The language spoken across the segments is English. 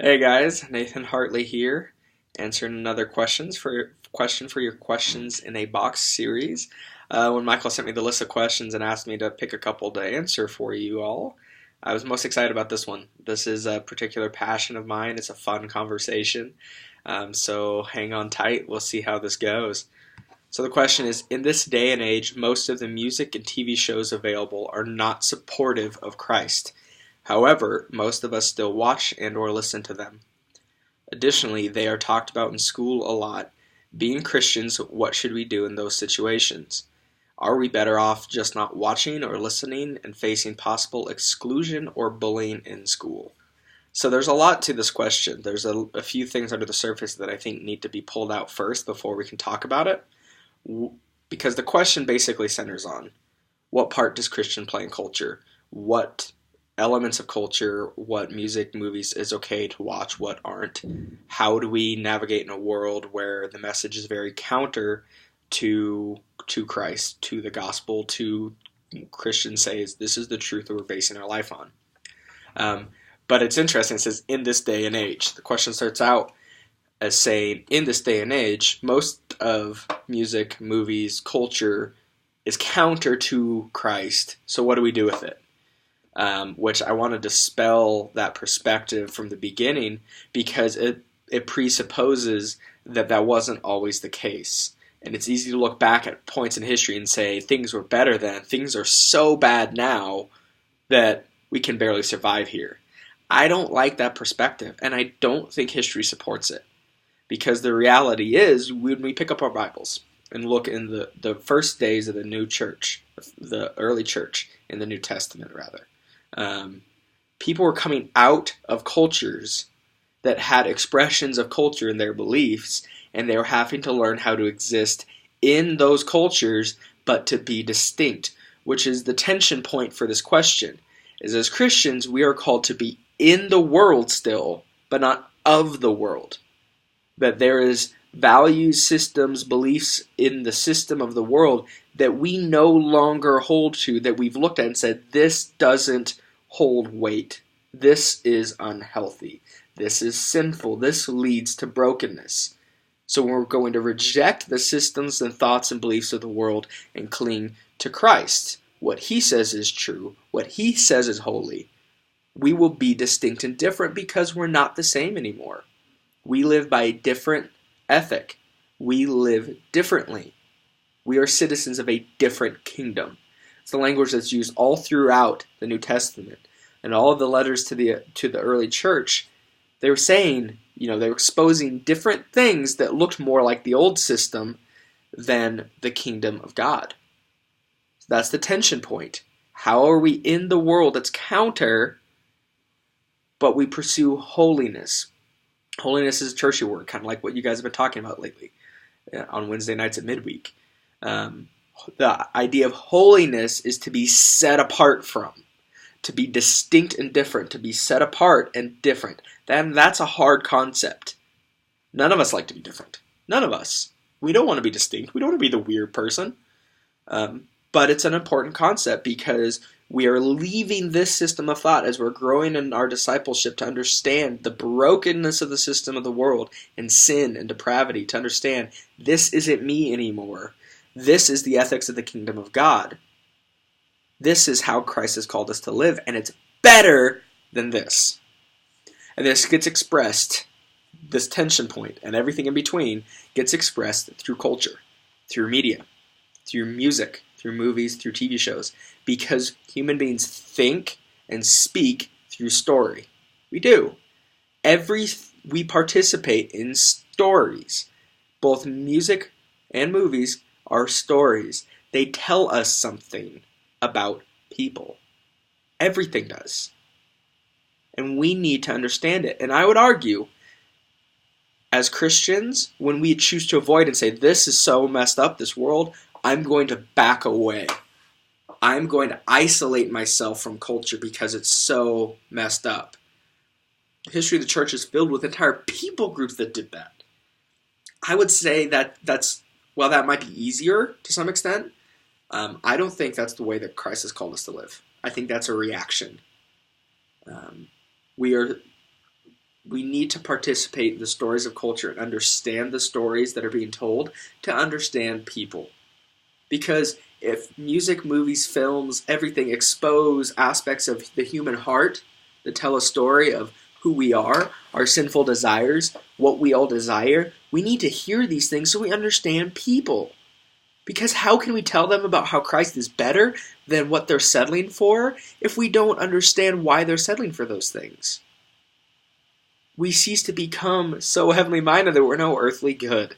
Hey guys, Nathan Hartley here, answering another question for your questions in a box series. When Michael sent me the list of questions and asked me to pick a couple to answer for you all, I was most excited about this one. This is a particular passion of mine. It's a fun conversation, so hang on tight. We'll see how this goes. So the question is, in this day and age, most of the music and TV shows available are not supportive of Christ. However, most of us still watch and or listen to them. Additionally, they are talked about in school a lot. Being Christians, what should we do in those situations? Are we better off just not watching or listening and facing possible exclusion or bullying in school? So there's a lot to this question. There's a few things under the surface that I think need to be pulled out first before we can talk about it. Because the question basically centers on what part does Christian play in culture? What elements of culture, what music, movies is okay to watch, what aren't? How do we navigate in a world where the message is very counter to Christ, to the gospel, to Christians say this is the truth that we're basing our life on? But it's interesting. It says in this day and age. The question starts out as saying in this day and age, most of music, movies, culture is counter to Christ. So what do we do with it? Which I want to dispel that perspective from the beginning because it presupposes that that wasn't always the case. And it's easy to look back at points in history and say things were better then, things are so bad now that we can barely survive here. I don't like that perspective, and I don't think history supports it. Because the reality is, when we pick up our Bibles and look in the first days of the new church, the early church in the New Testament, rather, people were coming out of cultures that had expressions of culture in their beliefs, and they were having to learn how to exist in those cultures, but to be distinct, which is the tension point for this question. Is as Christians, we are called to be in the world still, but not of the world. That there is values, systems, beliefs in the system of the world that we no longer hold to, that we've looked at and said, this doesn't hold weight. This is unhealthy. This is sinful. This leads to brokenness. So we're going to reject the systems and thoughts and beliefs of the world and cling to Christ. What he says is true. What he says is holy. We will be distinct and different because we're not the same anymore. We live by a different ethic. We live differently. We are citizens of a different kingdom. It's the language that's used all throughout the New Testament. And all of the letters to the early church, they were saying, they were exposing different things that looked more like the old system than the kingdom of God. So that's the tension point. How are we in the world that's counter, but we pursue holiness? Holiness is a churchy word, kind of like what you guys have been talking about lately on Wednesday nights at midweek. The idea of holiness is to be set apart from, to be distinct and different, to be set apart and different. Then that's a hard concept. None of us like to be different. None of us. We don't want to be distinct. We don't want to be the weird person. But it's an important concept because we are leaving this system of thought as we're growing in our discipleship to understand the brokenness of the system of the world and sin and depravity, to understand this isn't me anymore. This is the ethics of the kingdom of God. This is how Christ has called us to live, and it's better than this. And this gets expressed, this tension point and everything in between gets expressed through culture, through media, through music, through movies, through TV shows, because human beings think and speak through story. We do. We participate in stories. Both music and movies are stories. They tell us something about people. Everything does. And we need to understand it. And I would argue, as Christians, when we choose to avoid and say, this is so messed up, this world, I'm going to back away. I'm going to isolate myself from culture because it's so messed up. The history of the church is filled with entire people groups that did that. I would say that that might be easier to some extent. I don't think that's the way that Christ has called us to live. I think that's a reaction. We We need to participate in the stories of culture and understand the stories that are being told to understand people. Because if music, movies, films, everything expose aspects of the human heart that tell a story of who we are, our sinful desires, what we all desire, we need to hear these things so we understand people. Because how can we tell them about how Christ is better than what they're settling for if we don't understand why they're settling for those things? We cease to become so heavenly minded that we're no earthly good.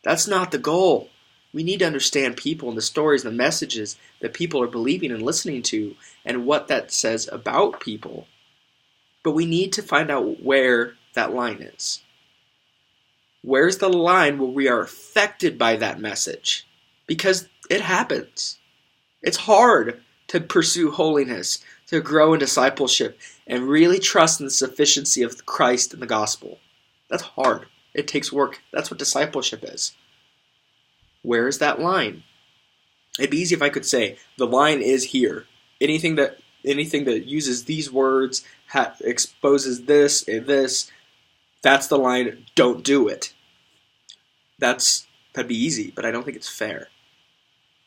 That's not the goal. We need to understand people and the stories and the messages that people are believing and listening to and what that says about people. But we need to find out where that line is. Where's the line where we are affected by that message? Because it happens. It's hard to pursue holiness, to grow in discipleship, and really trust in the sufficiency of Christ and the gospel. That's hard. It takes work. That's what discipleship is. Where is that line? It'd be easy if I could say, the line is here. Anything that uses these words, exposes this and this, that's the line, don't do it. That'd be easy, but I don't think it's fair.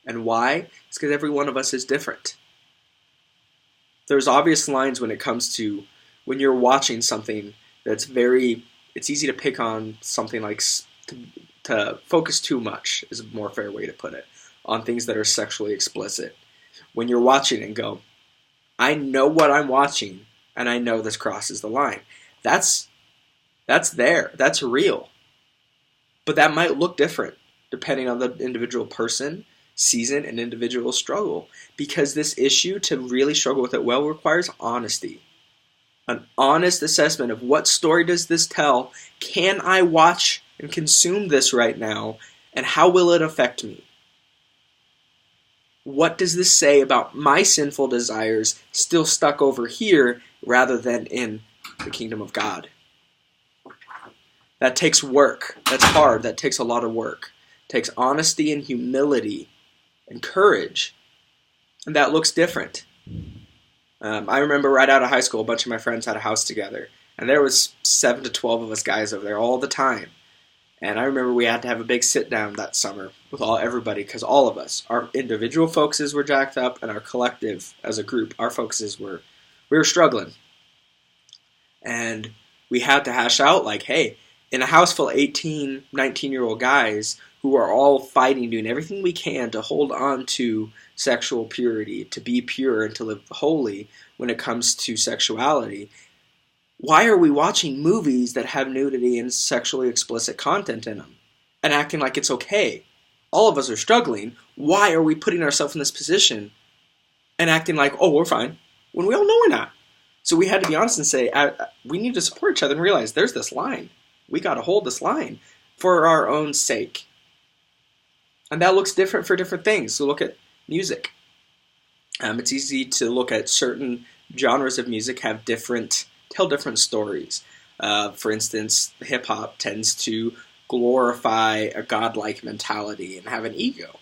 And why? It's because every one of us is different. There's obvious lines when it comes to when you're watching something that's it's easy to pick on something like to focus too much is a more fair way to put it, on things that are sexually explicit. When you're watching and go, I know what I'm watching, and I know this crosses the line. That's there. That's real. But that might look different depending on the individual person, season, and individual struggle. Because this issue, to really struggle with it well, requires honesty. An honest assessment of what story does this tell? Can I watch and consume this right now? And how will it affect me? What does this say about my sinful desires still stuck over here rather than in the kingdom of God? That takes work. That's hard. That takes a lot of work. It takes honesty and humility and courage. And that looks different. I remember right out of high school, a bunch of my friends had a house together. And there was 7 to 12 of us guys over there all the time. And I remember we had to have a big sit down that summer with everybody, because all of us, our individual focuses were jacked up, and our collective as a group, our focuses we were struggling. And we had to hash out like, hey, in a house full of 18, 19-year-old guys who are all fighting, doing everything we can to hold on to sexual purity, to be pure and to live holy when it comes to sexuality, why are we watching movies that have nudity and sexually explicit content in them and acting like it's okay? All of us are struggling. Why are we putting ourselves in this position and acting like, oh, we're fine, when we all know we're not? So we had to be honest and say, we need to support each other and realize there's this line. We got to hold this line for our own sake. And that looks different for different things. So look at music. It's easy to look at certain genres of music tell different stories. For instance, hip-hop tends to glorify a godlike mentality and have an ego.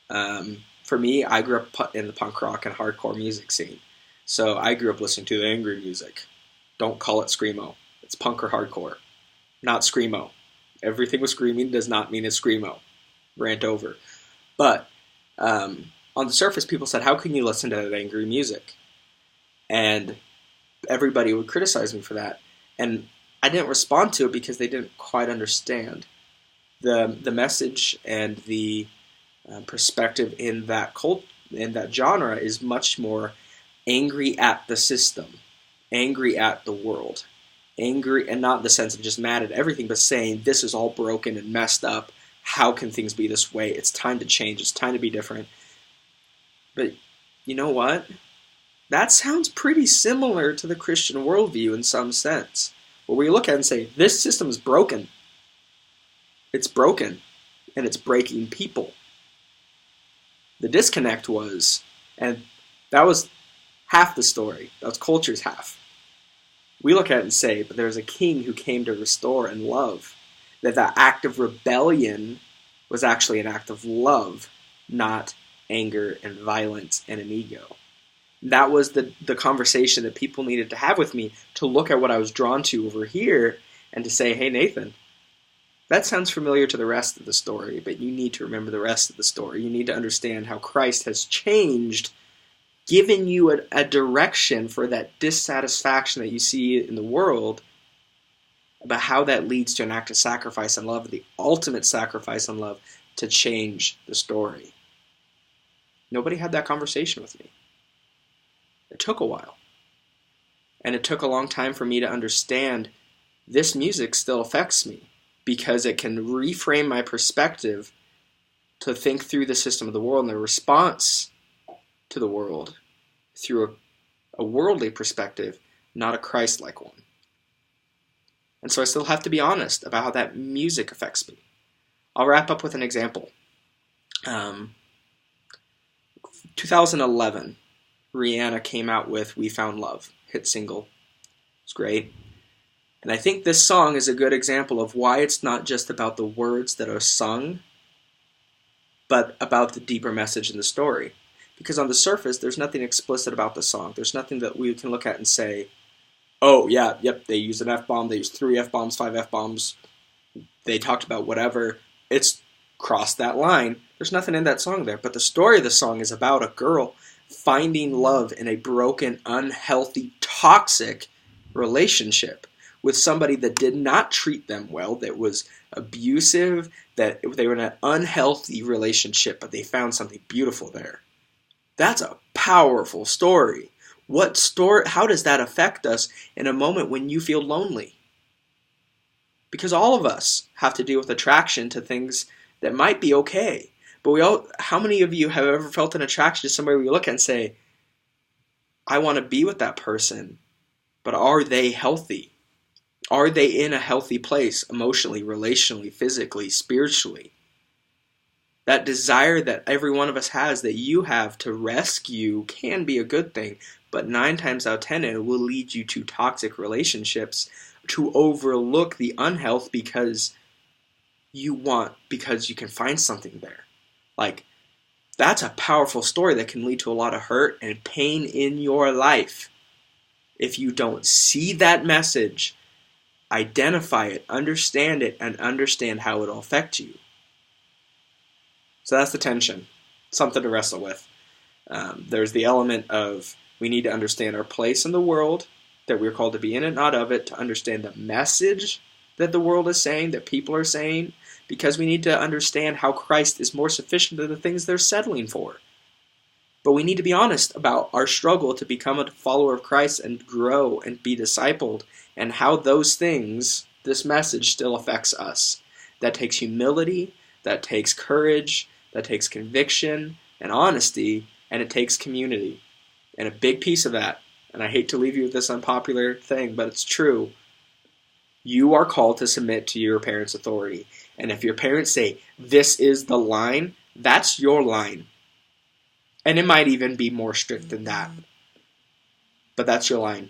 For me, I grew up in the punk rock and hardcore music scene. So I grew up listening to the angry music. Don't call it screamo. It's punk or hardcore, not screamo. Everything with screaming does not mean it's screamo. Rant over. But on the surface, people said, how can you listen to that angry music? And everybody would criticize me for that. And I didn't respond to it because they didn't quite understand. The message and the perspective in that genre is much more angry at the system, angry at the world, angry, and not in the sense of just mad at everything, but saying this is all broken and messed up. How can things be this way? It's time to change. It's time to be different. But you know what? That sounds pretty similar to the Christian worldview in some sense, where we look at it and say, this system is broken. It's broken, and it's breaking people. The disconnect was, and that was half the story. That was culture's half. We look at it and say, but there's a king who came to restore and love. That act of rebellion was actually an act of love, not anger and violence and an ego. That was the conversation that people needed to have with me, to look at what I was drawn to over here and to say, hey, Nathan, that sounds familiar to the rest of the story, but you need to remember the rest of the story. You need to understand how Christ has changed, given you a direction for that dissatisfaction that you see in the world, about how that leads to an act of sacrifice and love, the ultimate sacrifice and love, to change the story. Nobody had that conversation with me. It took a while. And it took a long time for me to understand this music still affects me, because it can reframe my perspective to think through the system of the world and the response to the world through a worldly perspective, not a Christ-like one. And so I still have to be honest about how that music affects me. I'll wrap up with an example. 2011, Rihanna came out with We Found Love, hit single. It's great. And I think this song is a good example of why it's not just about the words that are sung, but about the deeper message in the story. Because on the surface, there's nothing explicit about the song. There's nothing that we can look at and say, oh, yeah, yep, they used an F-bomb, they used 3 F-bombs, 5 F-bombs, they talked about whatever. It's crossed that line. There's nothing in that song there. But the story of the song is about a girl finding love in a broken, unhealthy, toxic relationship with somebody that did not treat them well, that was abusive, that they were in an unhealthy relationship, but they found something beautiful there. That's a powerful story. What story? How does that affect us in a moment when you feel lonely? Because all of us have to deal with attraction to things that might be okay. But how many of you have ever felt an attraction to somebody where you look at and say, I want to be with that person, but are they healthy? Are they in a healthy place emotionally, relationally, physically, spiritually? That desire that every one of us has, that you have to rescue, can be a good thing, but 9 times out of 10 it will lead you to toxic relationships, to overlook the unhealth because you can find something there. Like, that's a powerful story that can lead to a lot of hurt and pain in your life. If you don't see that message, identify it, understand it, and understand how it'll affect you. So that's the tension. Something to wrestle with. There's the element of we need to understand our place in the world, that we're called to be in it, not of it, to understand the message that the world is saying, that people are saying, because we need to understand how Christ is more sufficient than the things they're settling for. But we need to be honest about our struggle to become a follower of Christ and grow and be discipled, and how those things, this message, still affects us. That takes humility, that takes courage, that takes conviction and honesty, and it takes community. And a big piece of that, and I hate to leave you with this unpopular thing, but it's true, you are called to submit to your parents' authority. And if your parents say, this is the line, that's your line. And it might even be more strict than that. But that's your line.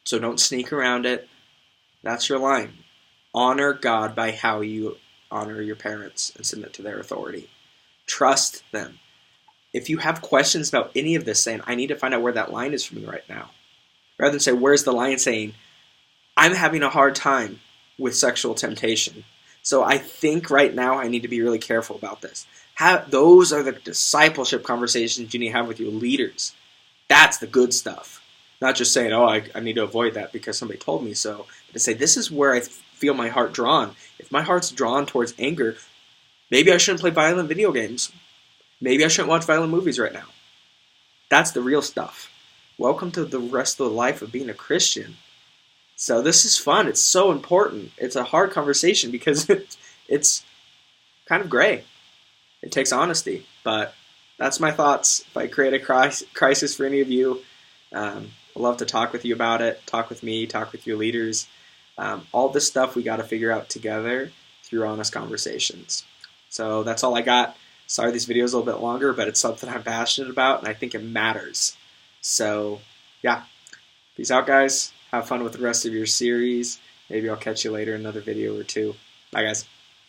So don't sneak around it. That's your line. Honor God by how you honor your parents and submit to their authority. Trust them. If you have questions about any of this, saying, I need to find out where that line is for me right now, rather than say, where's the line, saying, I'm having a hard time with sexual temptation, so I think right now I need to be really careful about this. Those are the discipleship conversations you need to have with your leaders. That's the good stuff. Not just saying, oh, I need to avoid that because somebody told me so. But to say, this is where I feel my heart drawn. If my heart's drawn towards anger, maybe I shouldn't play violent video games. Maybe I shouldn't watch violent movies right now. That's the real stuff. Welcome to the rest of the life of being a Christian. So this is fun. It's so important. It's a hard conversation because it's kind of gray. It takes honesty. But that's my thoughts. If I create a crisis for any of you, I'd love to talk with you about it. Talk with me. Talk with your leaders. All this stuff we got to figure out together through honest conversations. So that's all I got. Sorry this video is a little bit longer, but it's something I'm passionate about, and I think it matters. So, yeah. Peace out, guys. Have fun with the rest of your series. Maybe I'll catch you later in another video or two. Bye, guys.